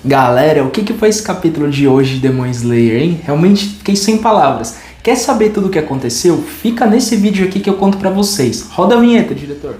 Galera, o que foi esse capítulo de hoje de Demon Slayer, hein? Realmente fiquei sem palavras. Quer saber tudo o que aconteceu? Fica nesse vídeo aqui que eu conto pra vocês. Roda a vinheta, diretor.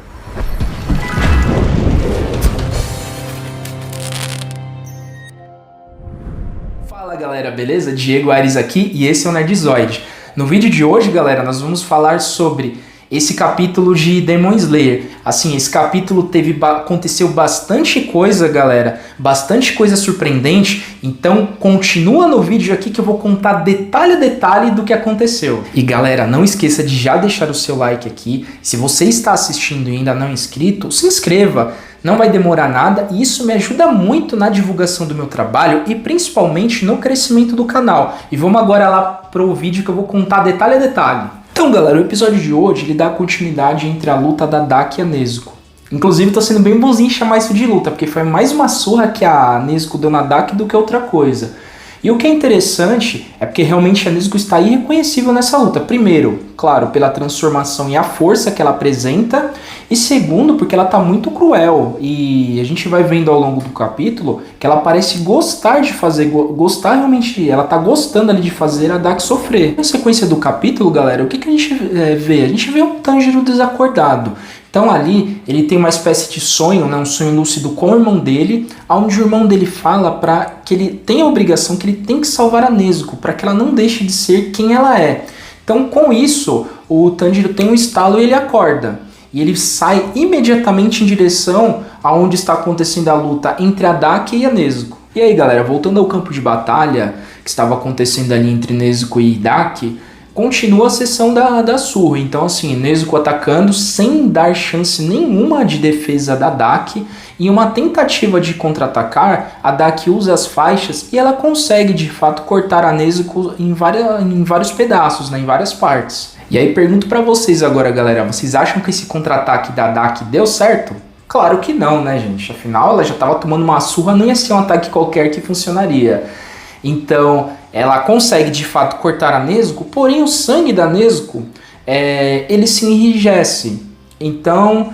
Fala galera, beleza? Diego Aires aqui e esse é o Nerdzoid. No vídeo de hoje, galera, nós vamos falar sobre esse capítulo de Demon Slayer. Assim, esse capítulo aconteceu bastante coisa, galera, bastante coisa surpreendente, então continua no vídeo aqui que eu vou contar detalhe a detalhe do que aconteceu. E galera, não esqueça de já deixar o seu like aqui, se você está assistindo e ainda não é inscrito, se inscreva, não vai demorar nada e isso me ajuda muito na divulgação do meu trabalho e principalmente no crescimento do canal. E vamos agora lá pro vídeo que eu vou contar detalhe a detalhe. Então galera, o episódio de hoje ele dá continuidade entre a luta da Daki e a Nezuko. Inclusive tô sendo bem bonzinho em chamar isso de luta, porque foi mais uma surra que a Nezuko deu na Daki do que outra coisa. E o que é interessante é porque realmente a Nezuko está irreconhecível nessa luta. Primeiro, claro, pela transformação e a força que ela apresenta. E segundo, porque ela está muito cruel. E a gente vai vendo ao longo do capítulo que ela parece gostar de fazer, gostar realmente, ela está gostando ali de fazer a Daki sofrer. Na sequência do capítulo, galera, o que a gente vê? A gente vê um Tanjiro desacordado. Então ali ele tem uma espécie de sonho, né, um sonho lúcido com o irmão dele, onde o irmão dele fala para que ele tem a obrigação, que ele tem que salvar a Nezuko, para que ela não deixe de ser quem ela é. Então com isso, o Tanjiro tem um estalo e ele acorda. E ele sai imediatamente em direção aonde está acontecendo a luta entre a Daki e a Nezuko. E aí galera, voltando ao campo de batalha que estava acontecendo ali entre Nezuko e Daki, continua a sessão da surra. Então assim, Nezuko atacando sem dar chance nenhuma de defesa da Daki. Em uma tentativa de contra-atacar, a Daki usa as faixas e ela consegue de fato cortar a Nezuko em vários pedaços, né, em várias partes. E aí pergunto pra vocês agora, galera, vocês acham que esse contra-ataque da Daki deu certo? Claro que não, né, gente? Afinal, ela já estava tomando uma surra, não ia ser um ataque qualquer que funcionaria. Então, ela consegue de fato cortar a Nezuko, porém o sangue da Nezuko, ele se enrijece. Então,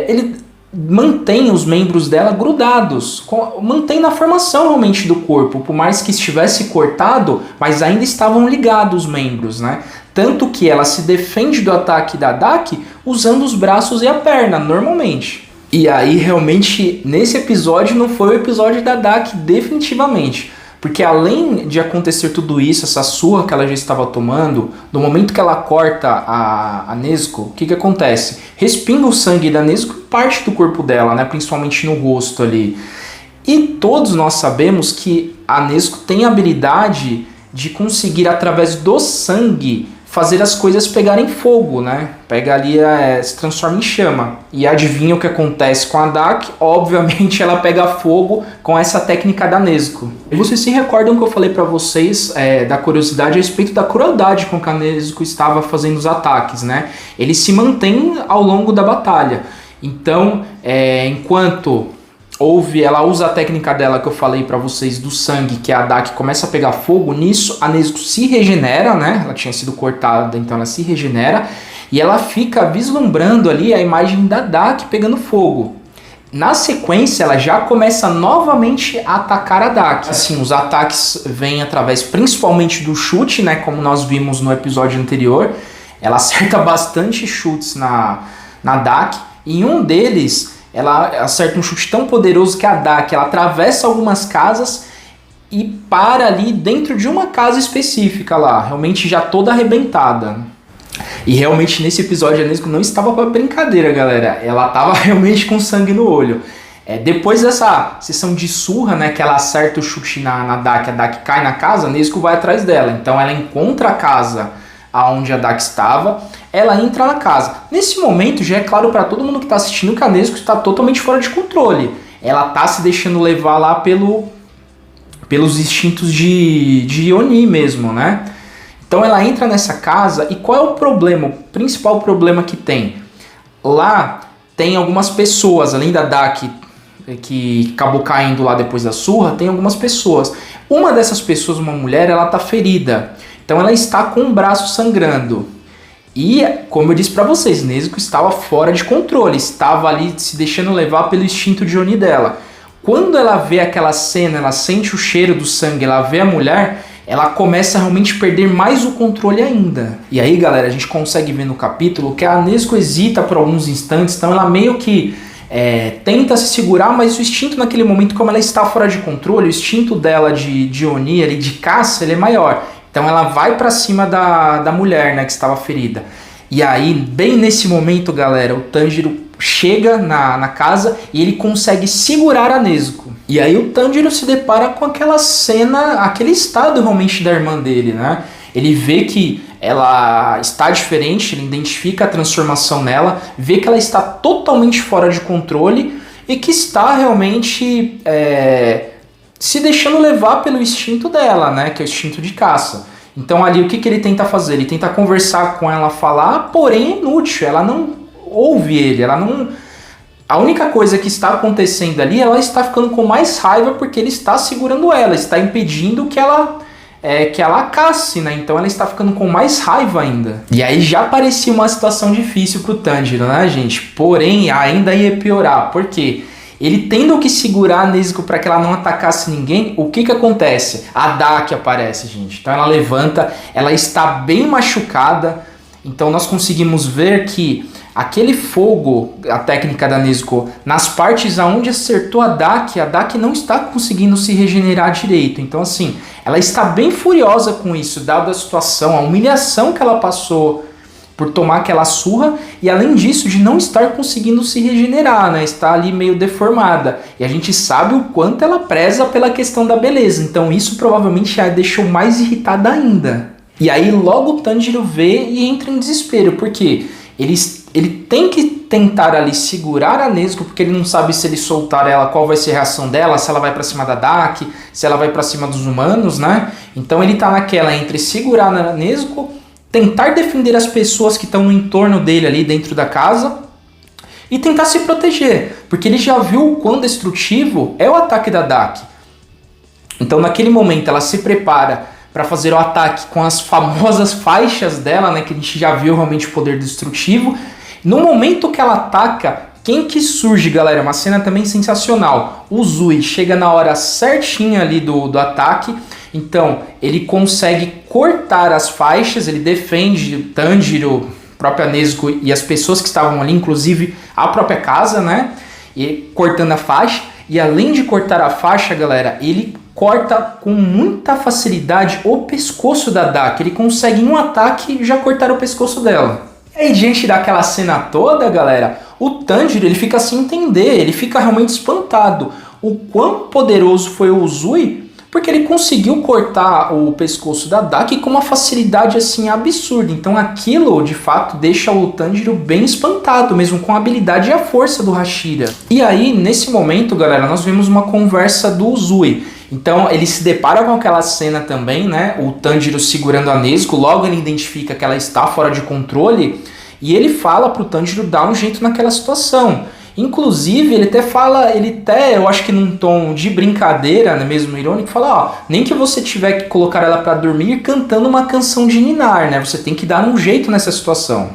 ele mantém os membros dela grudados, mantém na formação realmente do corpo, por mais que estivesse cortado, mas ainda estavam ligados os membros, né? Tanto que ela se defende do ataque da Daki usando os braços e a perna, normalmente. E aí, realmente, nesse episódio não foi o episódio da Daki definitivamente. Porque além de acontecer tudo isso, essa surra que ela já estava tomando, no momento que ela corta a Nezuko, o que acontece? Respinga o sangue da Nezuko em parte do corpo dela, né? Principalmente no rosto ali. E todos nós sabemos que a Nezuko tem a habilidade de conseguir, através do sangue, fazer as coisas pegarem fogo, né? Pega ali, se transforma em chama. E adivinha o que acontece com a Daki? Obviamente ela pega fogo com essa técnica da Nezuko. E vocês se recordam que eu falei pra vocês da curiosidade a respeito da crueldade com que a Nezuko estava fazendo os ataques, né? Ele se mantém ao longo da batalha. Então, enquanto ela usa a técnica dela que eu falei pra vocês do sangue, que a Daki começa a pegar fogo, nisso a Nezuko se regenera, né? Ela tinha sido cortada, então ela se regenera e ela fica vislumbrando ali a imagem da Daki pegando fogo. Na sequência, ela já começa novamente a atacar a Daki. Assim, os ataques vêm através principalmente do chute, né? Como nós vimos no episódio anterior. Ela acerta bastante chutes na Daki. E em um deles, ela acerta um chute tão poderoso que a Daki ela atravessa algumas casas e para ali dentro de uma casa específica lá, realmente já toda arrebentada. E realmente nesse episódio a Nezuko não estava para brincadeira, galera. Ela estava realmente com sangue no olho. Depois dessa sessão de surra, né, que ela acerta o chute na Daki, a Daki cai na casa, a Nezuko vai atrás dela. Então ela encontra a casa aonde a Daki estava, ela entra na casa. Nesse momento já é claro para todo mundo que está assistindo que a Nezuko está totalmente fora de controle. Ela está se deixando levar lá pelos instintos de Oni mesmo, né? Então ela entra nessa casa e qual é o problema? O principal problema que tem? Lá tem algumas pessoas, além da Daki que acabou caindo lá depois da surra, tem algumas pessoas. Uma dessas pessoas, uma mulher, ela está ferida. Então ela está com o braço sangrando. E, como eu disse pra vocês, Nezuko estava fora de controle, estava ali se deixando levar pelo instinto de Oni dela. Quando ela vê aquela cena, ela sente o cheiro do sangue, ela vê a mulher, ela começa a realmente perder mais o controle ainda. E aí, galera, a gente consegue ver no capítulo que a Nezuko hesita por alguns instantes, então ela meio que tenta se segurar, mas o instinto naquele momento, como ela está fora de controle, o instinto dela de Oni, ali, de caça, ele é maior. Então ela vai pra cima da mulher, né, que estava ferida. E aí, bem nesse momento, galera, o Tanjiro chega na casa e ele consegue segurar a Nezuko. E aí o Tanjiro se depara com aquela cena, aquele estado realmente da irmã dele, né? Ele vê que ela está diferente, ele identifica a transformação nela, vê que ela está totalmente fora de controle e que está realmente se deixando levar pelo instinto dela, né? Que é o instinto de caça. Então ali o que ele tenta fazer? Ele tenta conversar com ela, falar, porém é inútil, ela não ouve ele, ela não... A única coisa que está acontecendo ali, ela está ficando com mais raiva porque ele está segurando ela, está impedindo que ela casse, né? Então ela está ficando com mais raiva ainda. E aí já parecia uma situação difícil pro Tanjiro, né, gente? Porém, ainda ia piorar. Por quê? Ele tendo que segurar a Nezuko para que ela não atacasse ninguém, o que acontece? A Daki aparece, gente. Então ela levanta, ela está bem machucada. Então nós conseguimos ver que aquele fogo, a técnica da Nezuko, nas partes aonde acertou a Daki não está conseguindo se regenerar direito. Então assim, ela está bem furiosa com isso, dada a situação, a humilhação que ela passou por tomar aquela surra, e além disso, de não estar conseguindo se regenerar, né? Está ali meio deformada. E a gente sabe o quanto ela preza pela questão da beleza. Então isso provavelmente a deixou mais irritada ainda. E aí logo o Tanjiro vê e entra em desespero, porque ele tem que tentar ali segurar a Nezuko, porque ele não sabe se ele soltar ela, qual vai ser a reação dela, se ela vai pra cima da Daki, se ela vai pra cima dos humanos, né? Então ele tá naquela entre segurar a Nezuko, tentar defender as pessoas que estão no entorno dele ali dentro da casa e tentar se proteger, porque ele já viu o quão destrutivo é o ataque da Daki. Então naquele momento ela se prepara para fazer o ataque com as famosas faixas dela, né, que a gente já viu realmente o poder destrutivo. No momento que ela ataca, quem que surge, galera? Uma cena também sensacional. O Uzui chega na hora certinha ali do ataque. Então, ele consegue cortar as faixas, ele defende o Tanjiro, a própria Nezuko e as pessoas que estavam ali, inclusive a própria casa, né? E cortando a faixa. E além de cortar a faixa, galera, ele corta com muita facilidade o pescoço da Daki. Ele consegue em um ataque já cortar o pescoço dela. E aí, diante daquela cena toda, galera, o Tanjiro ele fica sem entender, ele fica realmente espantado. O quão poderoso foi o Uzui, porque ele conseguiu cortar o pescoço da Daki com uma facilidade assim absurda. Então aquilo, de fato, deixa o Tanjiro bem espantado, mesmo com a habilidade e a força do Hashira. E aí, nesse momento, galera, nós vemos uma conversa do Uzui. Então ele se depara com aquela cena também, né? O Tanjiro segurando a Nezuko, logo ele identifica que ela está fora de controle e ele fala pro Tanjiro dar um jeito naquela situação. Inclusive, ele até fala, eu acho que num tom de brincadeira, né, mesmo irônico, fala, ó, nem que você tiver que colocar ela pra dormir cantando uma canção de ninar, né? Você tem que dar um jeito nessa situação.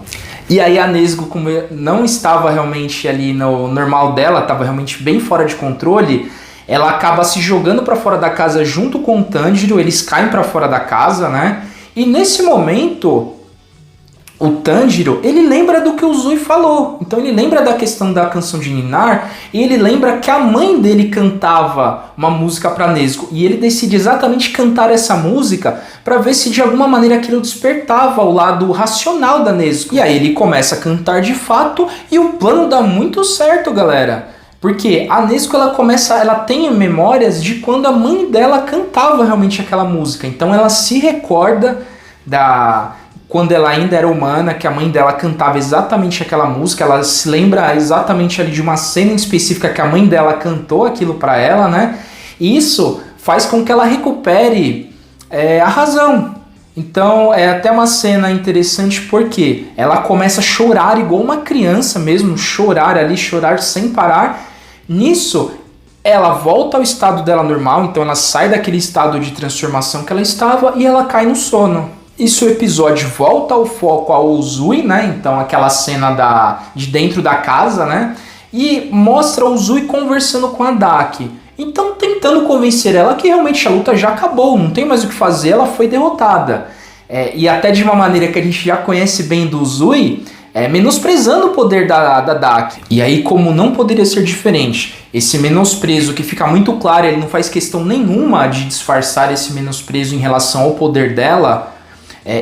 E aí a Nezuko, como não estava realmente ali no normal dela, estava realmente bem fora de controle, ela acaba se jogando para fora da casa junto com o Tanjiro, eles caem para fora da casa, né? E nesse momento, o Tanjiro, ele lembra do que o Uzui falou. Então ele lembra da questão da canção de ninar e ele lembra que a mãe dele cantava uma música para Nezuko. E ele decide exatamente cantar essa música para ver se de alguma maneira aquilo despertava o lado racional da Nezuko. E aí ele começa a cantar de fato e o plano dá muito certo, galera. Porque a Nezuko ela tem memórias de quando a mãe dela cantava realmente aquela música. Então ela se recorda quando ela ainda era humana, que a mãe dela cantava exatamente aquela música. Ela se lembra exatamente ali de uma cena específica que a mãe dela cantou aquilo para ela, né? E isso faz com que ela recupere a razão. Então é até uma cena interessante porque ela começa a chorar igual uma criança mesmo, chorar sem parar. Nisso, ela volta ao estado dela normal, então ela sai daquele estado de transformação que ela estava e ela cai no sono. Isso o episódio volta ao foco ao Uzui, né? Então aquela cena de dentro da casa, né? e mostra o Uzui conversando com a Daki. Então tentando convencer ela que realmente a luta já acabou, não tem mais o que fazer, ela foi derrotada. E até de uma maneira que a gente já conhece bem do Uzui, menosprezando o poder da Daki. E aí, como não poderia ser diferente, esse menosprezo que fica muito claro, ele não faz questão nenhuma de disfarçar esse menosprezo em relação ao poder dela,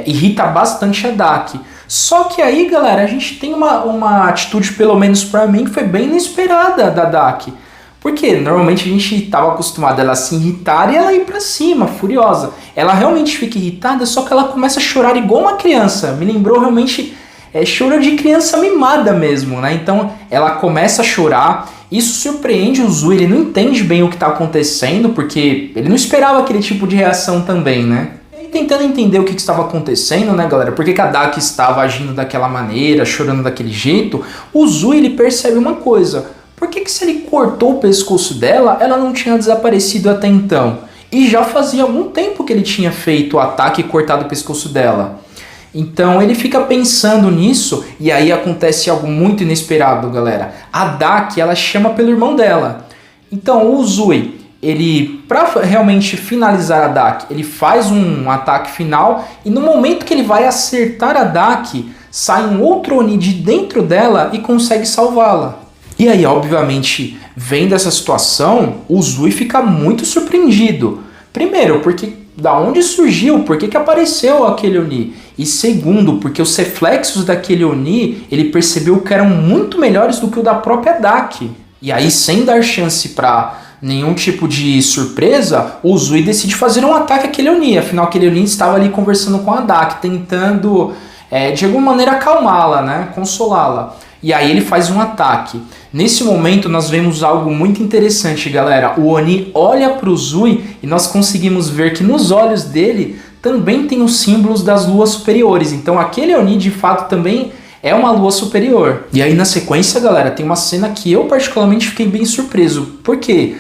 irrita bastante a Daki. Só que aí, galera, a gente tem uma atitude, pelo menos pra mim, que foi bem inesperada da Daki. Porque normalmente a gente estava acostumado a ela se irritar e ela ir pra cima, furiosa. Ela realmente fica irritada, só que ela começa a chorar igual uma criança. Me lembrou realmente choro de criança mimada mesmo, né? Então ela começa a chorar. Isso surpreende o Uzui, ele não entende bem o que está acontecendo, porque ele não esperava aquele tipo de reação também, né? E tentando entender o que estava acontecendo, né, galera? Por que a Daki estava agindo daquela maneira, chorando daquele jeito? O Uzui, ele percebe uma coisa. Por que se ele cortou o pescoço dela, ela não tinha desaparecido até então? E já fazia algum tempo que ele tinha feito o ataque e cortado o pescoço dela. Então ele fica pensando nisso e aí acontece algo muito inesperado, galera. A Daki, ela chama pelo irmão dela. Então o Uzui, ele, para realmente finalizar a Daki, ele faz um ataque final e no momento que ele vai acertar a Daki, sai um outro Oni de dentro dela e consegue salvá-la. E aí, obviamente, vendo essa situação, o Uzui fica muito surpreendido. Primeiro, porque da onde surgiu? Por que apareceu aquele Oni? E segundo, porque os reflexos daquele Oni, ele percebeu que eram muito melhores do que o da própria Daki. E aí, sem dar chance para nenhum tipo de surpresa, o Uzui decide fazer um ataque àquele Oni. Afinal, aquele Oni estava ali conversando com a Daki, tentando, de alguma maneira, acalmá-la, né? Consolá-la. E aí ele faz um ataque. Nesse momento nós vemos algo muito interessante, galera. O Oni olha para o Uzui e nós conseguimos ver que nos olhos dele também tem os símbolos das luas superiores. Então aquele Oni de fato também é uma lua superior. E aí na sequência, galera, tem uma cena que eu particularmente fiquei bem surpreso. Por quê?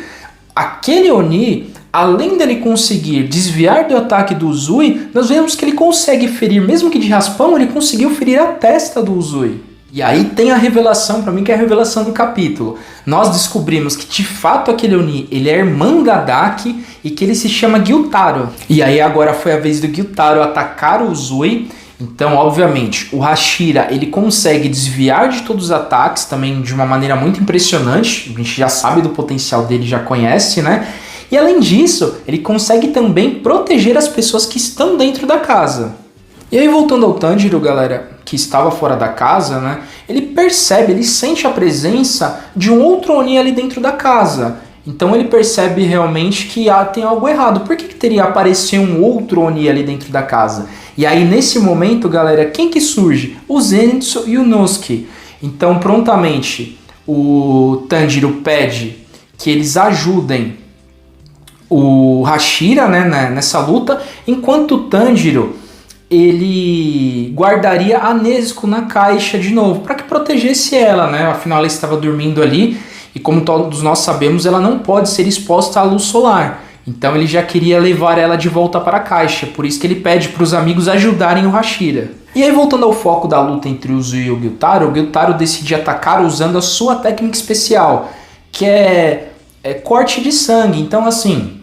Aquele Oni, além dele conseguir desviar do ataque do Uzui, nós vemos que ele consegue ferir, mesmo que de raspão, ele conseguiu ferir a testa do Uzui. E aí tem a revelação, pra mim, que é a revelação do capítulo. Nós descobrimos que, de fato, aquele Oni, ele é irmão da Daki e que ele se chama Gyutaro. E aí agora foi a vez do Gyutaro atacar o Uzui. Então, obviamente, o Hashira, ele consegue desviar de todos os ataques também de uma maneira muito impressionante. A gente já sabe do potencial dele, já conhece, né? E além disso, ele consegue também proteger as pessoas que estão dentro da casa. E aí, voltando ao Tanjiro, galera, que estava fora da casa, né? Ele percebe, ele sente a presença de um outro Oni ali dentro da casa. Então ele percebe realmente que tem algo errado. Por que teria aparecido um outro Oni ali dentro da casa? E aí, nesse momento, galera, quem que surge? O Zenitsu e o Inosuke. Então, prontamente, o Tanjiro pede que eles ajudem o Hashira, né, nessa luta, enquanto o Tanjiro ele guardaria a Nezuko na caixa de novo, para que protegesse ela, né? Afinal, ela estava dormindo ali e, como todos nós sabemos, ela não pode ser exposta à luz solar. Então ele já queria levar ela de volta para a caixa, por isso que ele pede para os amigos ajudarem o Hashira. E aí, voltando ao foco da luta entre o Uzui e o Gyutaro decide atacar usando a sua técnica especial, que é corte de sangue. Então, assim,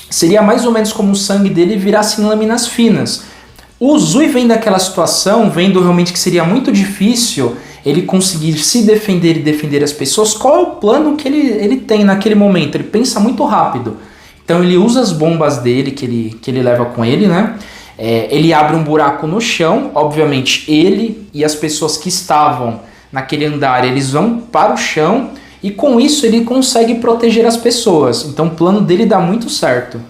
seria mais ou menos como o sangue dele virasse em lâminas finas. O Uzui vem daquela situação, vendo realmente que seria muito difícil ele conseguir se defender e defender as pessoas. Qual é o plano que ele tem naquele momento? Ele pensa muito rápido. Então ele usa as bombas dele, que ele leva com ele, né? Ele abre um buraco no chão, obviamente ele e as pessoas que estavam naquele andar, eles vão para o chão e com isso ele consegue proteger as pessoas. Então o plano dele dá muito certo.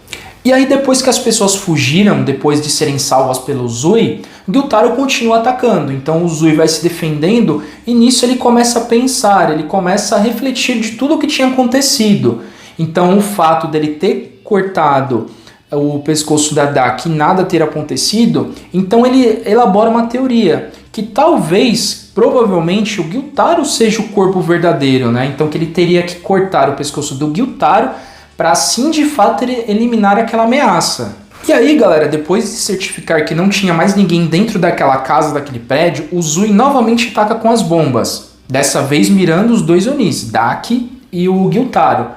E aí, depois que as pessoas fugiram, depois de serem salvas pelo Uzui, Gyutaro continua atacando. Então o Uzui vai se defendendo e nisso ele começa a pensar, ele começa a refletir de tudo o que tinha acontecido. Então o fato dele ter cortado o pescoço da Daki e nada ter acontecido, então ele elabora uma teoria que talvez, provavelmente, o Gyutaro seja o corpo verdadeiro, né? Então que ele teria que cortar o pescoço do Gyutaro para assim de fato eliminar aquela ameaça. E aí, galera, depois de certificar que não tinha mais ninguém dentro daquela casa, daquele prédio, o Uzui novamente ataca com as bombas. Dessa vez mirando os dois Onis, Dak e o Gyutaro.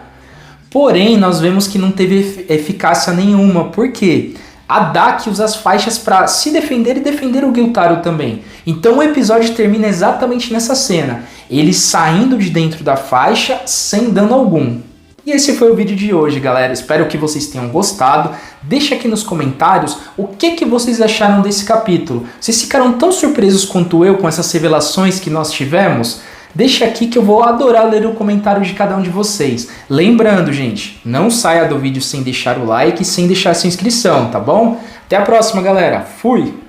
Porém, nós vemos que não teve eficácia nenhuma. Por quê? A Dak usa as faixas para se defender e defender o Gyutaro também. Então o episódio termina exatamente nessa cena. Ele saindo de dentro da faixa sem dano algum. E esse foi o vídeo de hoje, galera. Espero que vocês tenham gostado. Deixa aqui nos comentários o que vocês acharam desse capítulo. Vocês ficaram tão surpresos quanto eu com essas revelações que nós tivemos? Deixa aqui que eu vou adorar ler o comentário de cada um de vocês. Lembrando, gente, não saia do vídeo sem deixar o like e sem deixar sua inscrição, tá bom? Até a próxima, galera. Fui!